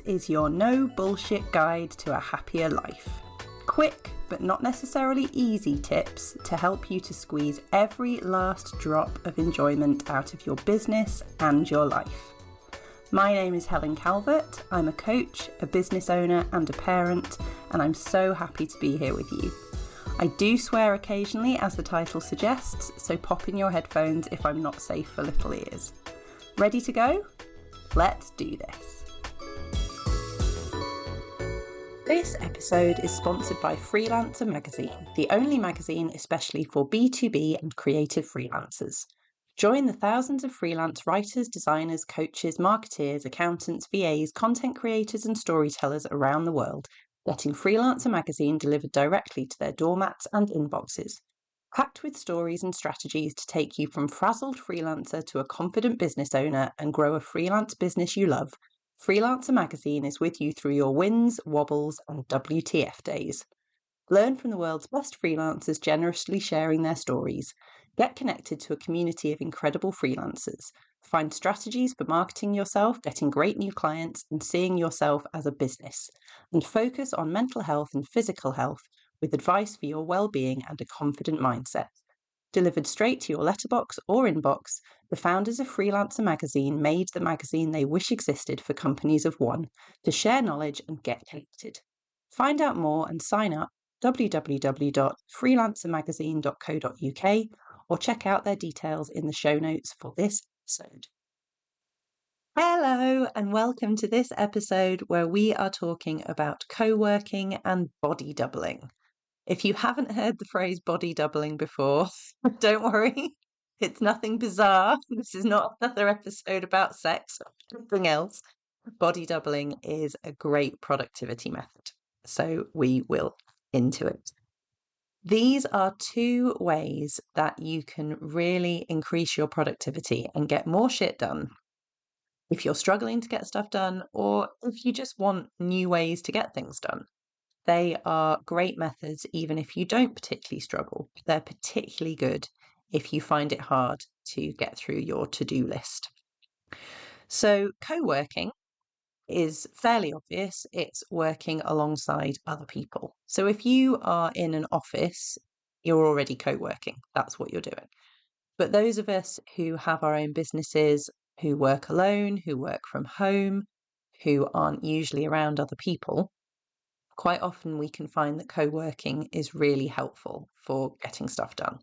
is your no bullshit guide to a happier life. Quick, but not necessarily easy tips to help you to squeeze every last drop of enjoyment out of your business and your life. My name is Helen Calvert. I'm a coach, a business owner and a parent, and I'm so happy to be here with you. I do swear occasionally, as the title suggests, so pop in your headphones if I'm not safe for little ears. Ready to go? Let's do this. This episode is sponsored by Freelancer Magazine, the only magazine especially for B2B and creative freelancers. Join the thousands of freelance writers, designers, coaches, marketeers, accountants, VAs, content creators and storytellers around the world, getting Freelancer Magazine delivered directly to their doormats and inboxes. Packed with stories and strategies to take you from frazzled freelancer to a confident business owner and grow a freelance business you love, Freelancer Magazine is with you through your wins, wobbles and WTF days. Learn from the world's best freelancers generously sharing their stories. Get connected to a community of incredible freelancers. Find strategies for marketing yourself, getting great new clients, and seeing yourself as a business. And focus on mental health and physical health with advice for your well-being and a confident mindset. Delivered straight to your letterbox or inbox, the founders of Freelancer Magazine made the magazine they wish existed for companies of one, to share knowledge and get connected. Find out more and sign up www.freelancermagazine.co.uk or check out their details in the show notes for this episode. Hello and welcome to this episode where we are talking about co-working and body doubling. If you haven't heard the phrase body doubling before, don't worry, it's nothing bizarre. This is not another episode about sex or something else. Body doubling is a great productivity method, so we will into it. These are two ways that you can really increase your productivity and get more shit done if you're struggling to get stuff done or if you just want new ways to get things done. They are great methods even if you don't particularly struggle. They're particularly good if you find it hard to get through your to-do list. So co-working is fairly obvious. It's working alongside other people. So if you are in an office, you're already co-working. That's what you're doing. But those of us who have our own businesses, who work alone, who work from home, who aren't usually around other people, quite often we can find that co-working is really helpful for getting stuff done.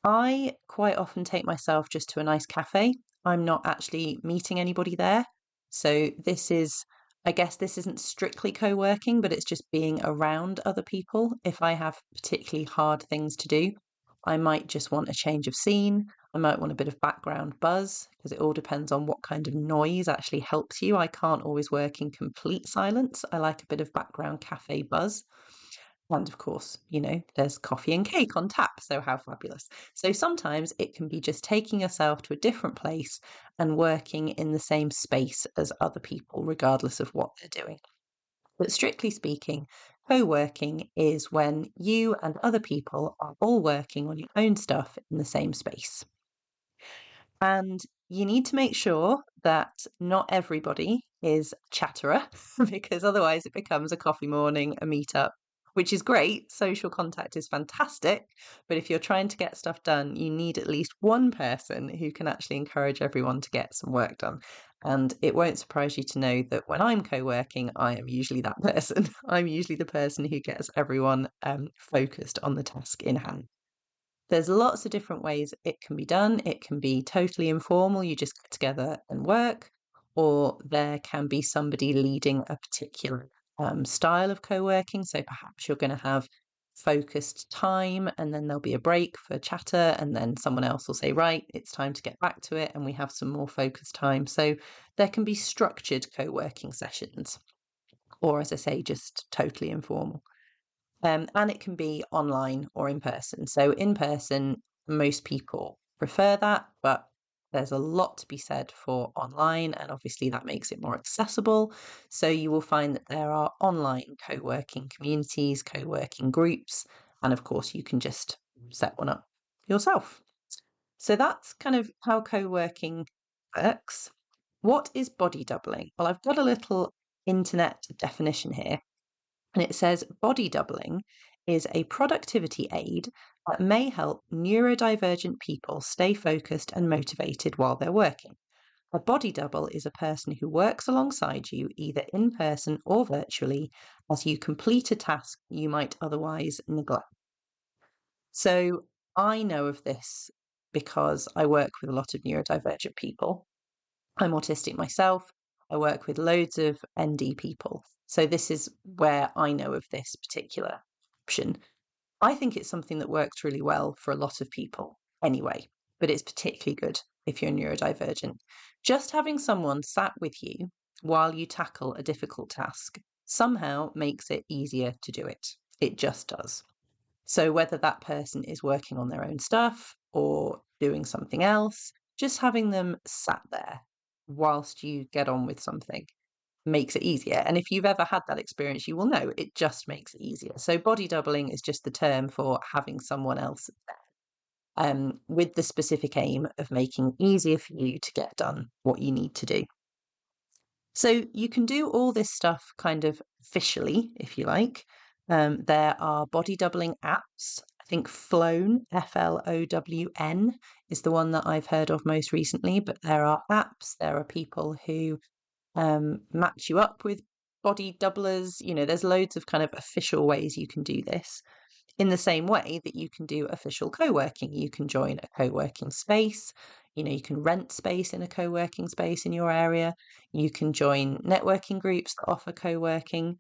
I quite often take myself just to a nice cafe. I'm not actually meeting anybody there. So this isn't strictly co-working, but it's just being around other people. If I have particularly hard things to do, I might just want a change of scene. I might want a bit of background buzz because it all depends on what kind of noise actually helps you. I can't always work in complete silence. I like a bit of background cafe buzz. And of course, there's coffee and cake on tap. So how fabulous. So sometimes it can be just taking yourself to a different place and working in the same space as other people, regardless of what they're doing. But strictly speaking, co-working is when you and other people are all working on your own stuff in the same space. And you need to make sure that not everybody is a chatterer, because otherwise it becomes a coffee morning, a meetup, which is great. Social contact is fantastic. But if you're trying to get stuff done, you need at least one person who can actually encourage everyone to get some work done. And it won't surprise you to know that when I'm co-working, I am usually that person. I'm usually the person who gets everyone focused on the task in hand. There's lots of different ways it can be done. It can be totally informal. You just get together and work, or there can be somebody leading a particular style of co-working. So perhaps you're going to have focused time and then there'll be a break for chatter and then someone else will say, right, it's time to get back to it and we have some more focused time. So there can be structured co-working sessions, or as I say, just totally informal. And it can be online or in person. So in person, most people prefer that, but there's a lot to be said for online, and obviously that makes it more accessible. So you will find that there are online co-working communities, co-working groups, and of course you can just set one up yourself. So that's kind of how co-working works. What is body doubling? Well, I've got a little internet definition here, and it says body doubling is a productivity aid that may help neurodivergent people stay focused and motivated while they're working. A body double is a person who works alongside you, either in person or virtually, as you complete a task you might otherwise neglect. So I know of this because I work with a lot of neurodivergent people. I'm autistic myself. I work with loads of ND people. So this is where I know of this particular option. I think it's something that works really well for a lot of people anyway, but it's particularly good if you're neurodivergent. Just having someone sat with you while you tackle a difficult task somehow makes it easier to do it. It just does. So whether that person is working on their own stuff or doing something else, just having them sat there whilst you get on with something makes it easier. And if you've ever had that experience, you will know it just makes it easier. So body doubling is just the term for having someone else there, with the specific aim of making it easier for you to get done what you need to do. So you can do all this stuff kind of officially, if you like. There are body doubling apps. I think Flown, Flown, is the one that I've heard of most recently, but there are apps, there are people who match you up with body doublers. There's loads of kind of official ways you can do this. In the same way that you can do official co-working, you can join a co-working space. You can rent space in a co-working space in your area. You can join networking groups that offer co-working,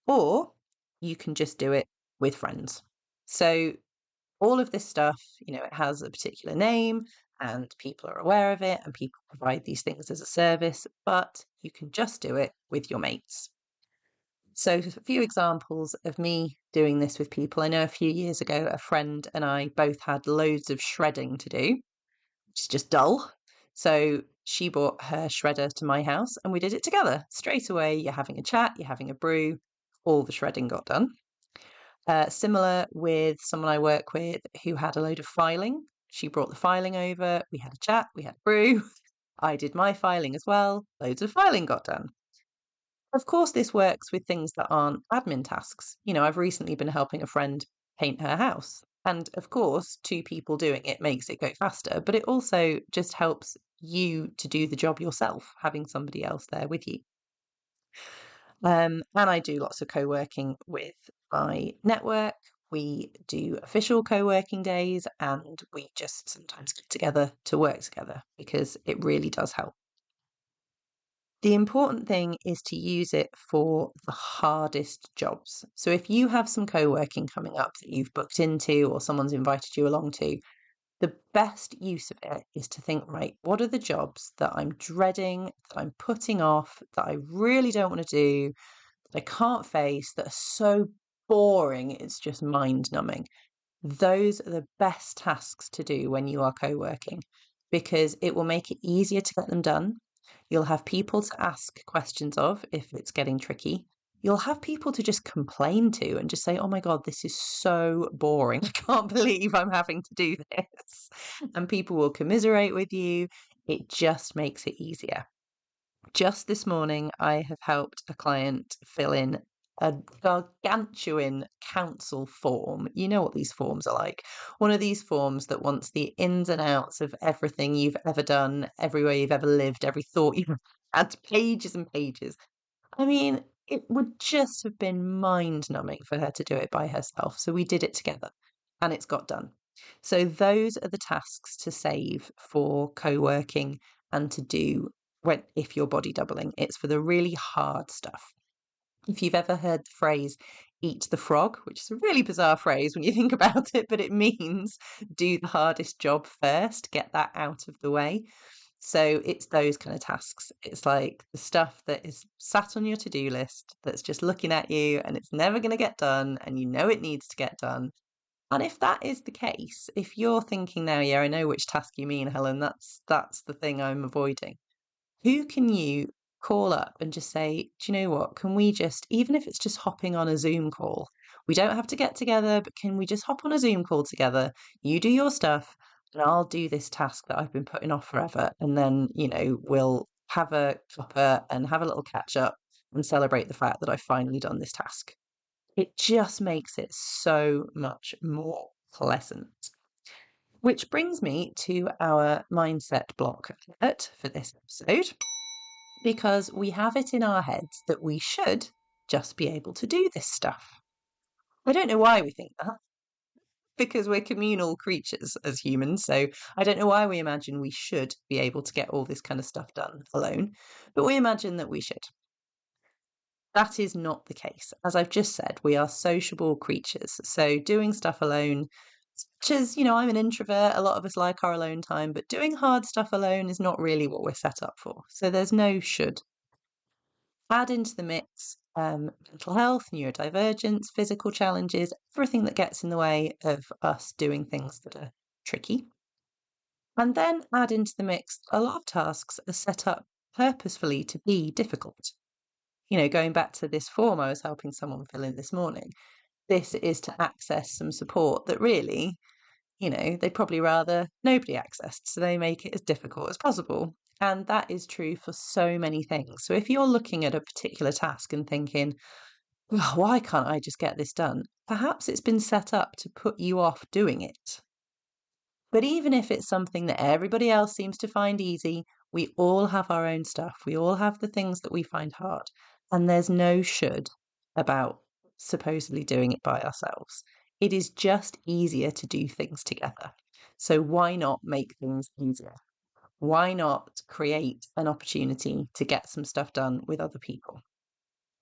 or you can just do it with friends. So all of this stuff, it has a particular name and people are aware of it and people provide these things as a service, but you can just do it with your mates. So a few examples of me doing this with people. I know a few years ago, a friend and I both had loads of shredding to do, which is just dull. So she brought her shredder to my house and we did it together. Straight away, you're having a chat, you're having a brew, all the shredding got done. Similar with someone I work with who had a load of filing. She brought the filing over, we had a chat, we had a brew. I did my filing as well, loads of filing got done. Of course, this works with things that aren't admin tasks. I've recently been helping a friend paint her house. And of course, two people doing it makes it go faster, but it also just helps you to do the job yourself, having somebody else there with you. And I do lots of co-working with my network. We do official co-working days and we just sometimes get together to work together because it really does help. The important thing is to use it for the hardest jobs. So if you have some co-working coming up that you've booked into or someone's invited you along to, the best use of it is to think, right, what are the jobs that I'm dreading, that I'm putting off, that I really don't want to do, that I can't face, that are so boring, it's just mind-numbing. Those are the best tasks to do when you are co-working because it will make it easier to get them done. You'll have people to ask questions of if it's getting tricky. You'll have people to just complain to and just say, oh my God, this is so boring. I can't believe I'm having to do this. And people will commiserate with you. It just makes it easier. Just this morning, I have helped a client fill in a gargantuan council form. You know what these forms are like. One of these forms that wants the ins and outs of everything you've ever done, everywhere you've ever lived, every thought you've had, pages and pages. I mean, it would just have been mind-numbing for her to do it by herself. So we did it together and it's got done. So those are the tasks to save for co-working and to do if you're body doubling. It's for the really hard stuff. If you've ever heard the phrase eat the frog, which is a really bizarre phrase when you think about it, but it means do the hardest job first, get that out of the way. So it's those kind of tasks. It's like the stuff that is sat on your to-do list that's just looking at you and it's never going to get done and you know it needs to get done. And if that is the case, if you're thinking now, yeah, I know which task you mean, Helen, that's the thing I'm avoiding. Who can you call up and just say, do you know what? Can we just, even if it's just hopping on a Zoom call, we don't have to get together, but can we just hop on a Zoom call together? You do your stuff and I'll do this task that I've been putting off forever. And then, we'll have a cuppa and have a little catch up and celebrate the fact that I've finally done this task. It just makes it so much more pleasant. Which brings me to our mindset block alert for this episode, because we have it in our heads that we should just be able to do this stuff. I don't know why we think that, because we're communal creatures as humans. So I don't know why we imagine we should be able to get all this kind of stuff done alone, but we imagine that we should. That is not the case. As I've just said, we are sociable creatures. So doing stuff alone, such as, I'm an introvert, a lot of us like our alone time, but doing hard stuff alone is not really what we're set up for. So there's no should. Add into the mix mental health, neurodivergence, physical challenges, everything that gets in the way of us doing things that are tricky. And then add into the mix a lot of tasks are set up purposefully to be difficult. Going back to this form I was helping someone fill in this morning, this is to access some support that really, they'd probably rather nobody accessed. So they make it as difficult as possible. And that is true for so many things. So if you're looking at a particular task and thinking, oh, why can't I just get this done? Perhaps it's been set up to put you off doing it. But even if it's something that everybody else seems to find easy, we all have our own stuff. We all have the things that we find hard. And there's no should about supposedly doing it by ourselves. It is just easier to do things together. So why not make things easier? Why not create an opportunity to get some stuff done with other people?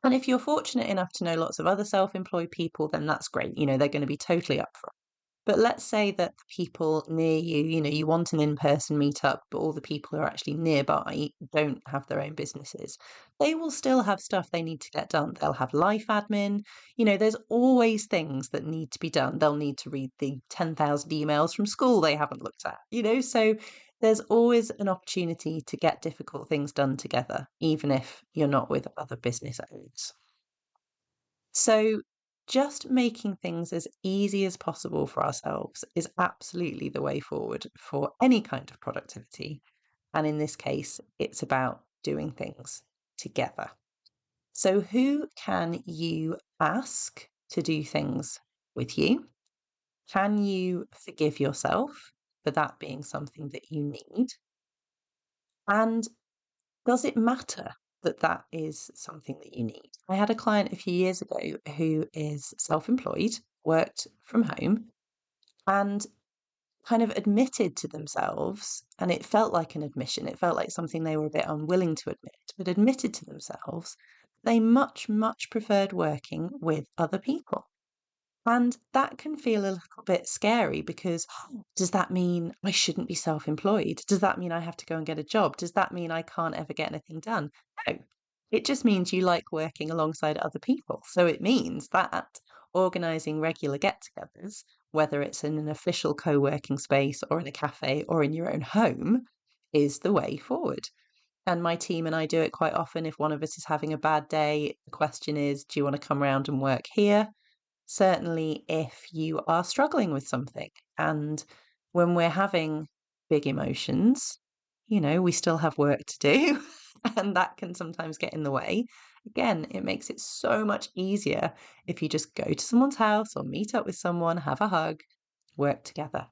And if you're fortunate enough to know lots of other self-employed people, then that's great. They're going to be totally up for it. But let's say that the people near you, you want an in-person meetup, but all the people who are actually nearby don't have their own businesses. They will still have stuff they need to get done. They'll have life admin. There's always things that need to be done. They'll need to read the 10,000 emails from school they haven't looked at, so there's always an opportunity to get difficult things done together, even if you're not with other business owners. So just making things as easy as possible for ourselves is absolutely the way forward for any kind of productivity. And in this case, it's about doing things together. So who can you ask to do things with you? Can you forgive yourself for that being something that you need? And does it matter that that is something that you need? I had a client a few years ago who is self-employed, worked from home, and kind of admitted to themselves, and it felt like an admission, it felt like something they were a bit unwilling to admit, but admitted to themselves they much, much preferred working with other people. And that can feel a little bit scary because does that mean I shouldn't be self-employed? Does that mean I have to go and get a job? Does that mean I can't ever get anything done? No, it just means you like working alongside other people. So it means that organising regular get-togethers, whether it's in an official co-working space or in a cafe or in your own home, is the way forward. And my team and I do it quite often. If one of us is having a bad day, the question is, do you want to come around and work here? Certainly if you are struggling with something. And when we're having big emotions, we still have work to do, and that can sometimes get in the way. Again, it makes it so much easier if you just go to someone's house or meet up with someone, have a hug, work together.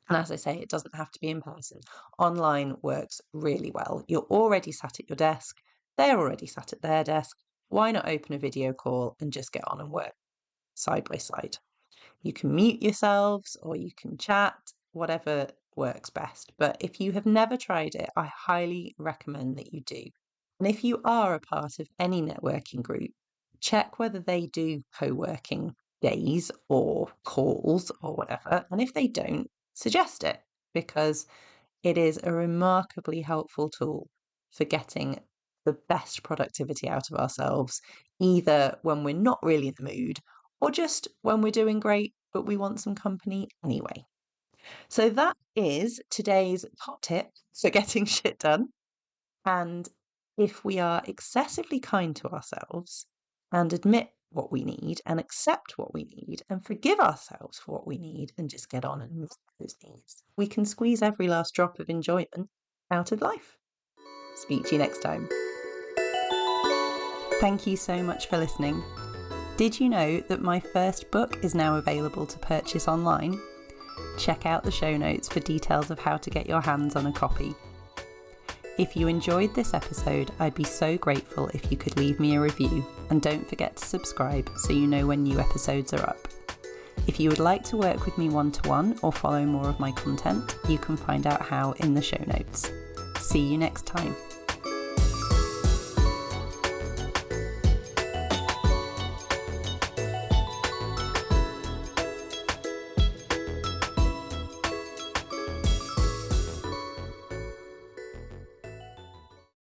And as I say, it doesn't have to be in person. Online works really well. You're already sat at your desk. They're already sat at their desk. Why not open a video call and just get on and work side by side? You can mute yourselves or you can chat, whatever works best. But if you have never tried it, I highly recommend that you do. And if you are a part of any networking group, check whether they do co-working days or calls or whatever. And if they don't, suggest it, because it is a remarkably helpful tool for getting the best productivity out of ourselves, either when we're not really in the mood or just when we're doing great, but we want some company anyway. So that is today's top tip for getting shit done. And if we are excessively kind to ourselves and admit what we need and accept what we need and forgive ourselves for what we need and just get on and meet those needs, we can squeeze every last drop of enjoyment out of life. Speak to you next time. Thank you so much for listening. Did you know that my first book is now available to purchase online? Check out the show notes for details of how to get your hands on a copy. If you enjoyed this episode, I'd be so grateful if you could leave me a review, and don't forget to subscribe so you know when new episodes are up. If you would like to work with me one-to-one or follow more of my content, you can find out how in the show notes. See you next time.